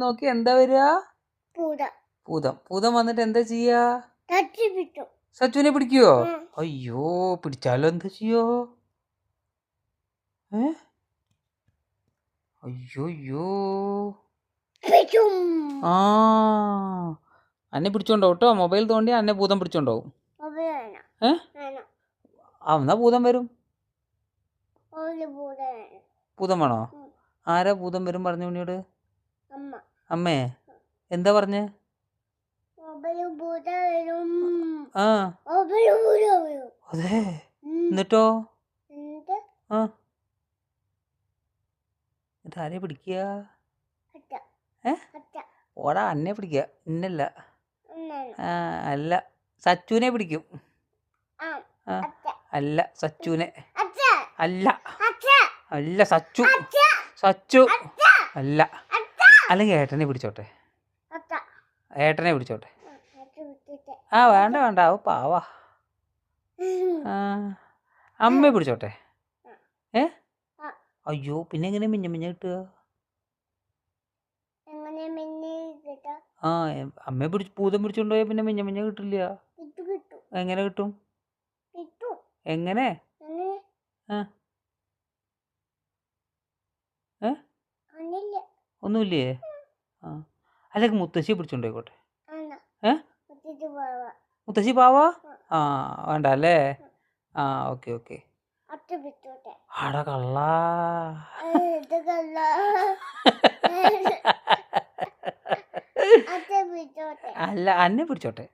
നോക്കി എന്താ വരിക? പൂതം. പൂതം. പൂതം വന്നിട്ട് എന്താ ചെയ്യാ? തട്ടിപ്പിട്ടു. സച്ചുവിനെ പിടിക്കുവോ? അയ്യോ, പിടിച്ചാലോ എന്താ ചെയ്യോ? അയ്യോ അയ്യോ. ആ, അന്നെ പിടിച്ചോണ്ടോ കേട്ടോ. മൊബൈൽ തോണ്ടി അന്നെ ഭൂതം പിടിച്ചോണ്ടാവും. എന്നാ ഭൂതം വരും. ഭൂതം വേണോ? ആരാ ഭൂതം വരും പറഞ്ഞു ഉണ്ണിയോട്? അമ്മേ എന്താ പറഞ്ഞേ? ആ അതെ. എന്നിട്ടോ? ആ എന്നിട്ട് ആരെയാ പിടിക്കുക? ഓടാ, അന്നെ പിടിക്കുക, ഇന്നല്ല. അല്ല, സച്ചുവിനെ പിടിക്കും. അല്ല, സച്ചുവിനെ അല്ല. അല്ല, സച്ചു. സച്ചു അല്ല. അല്ലെങ്കിൽ ഏട്ടനെ പിടിച്ചോട്ടെ. ഏട്ടനെ പിടിച്ചോട്ടെ. ആ വേണ്ട വേണ്ട, അവ പാവാ. അമ്മയെ പിടിച്ചോട്ടെ. അയ്യോ, പിന്നെ എങ്ങനെ മിഞ്ഞ മിഞ്ഞ കിട്ടുക? ആ, അമ്മയെ ഭൂതം പിടിച്ചോണ്ട് പോയാൽ പിന്നെ മിഞ്ഞ മിഞ്ഞ കിട്ടില്ല. എങ്ങനെ കിട്ടും? എങ്ങനെ? ഒന്നുമില്ലേ? ആ, അല്ലെങ്കിൽ മുത്തശ്ശിയെ പിടിച്ചോണ്ടോയിക്കോട്ടെ. മുത്തശ്ശി പാവാ? ആ വേണ്ട അല്ലേ? ആ, ഓക്കെ ഓക്കെ. ആടാ കള്ള. അല്ല, അന്നെ പിടിച്ചോട്ടെ.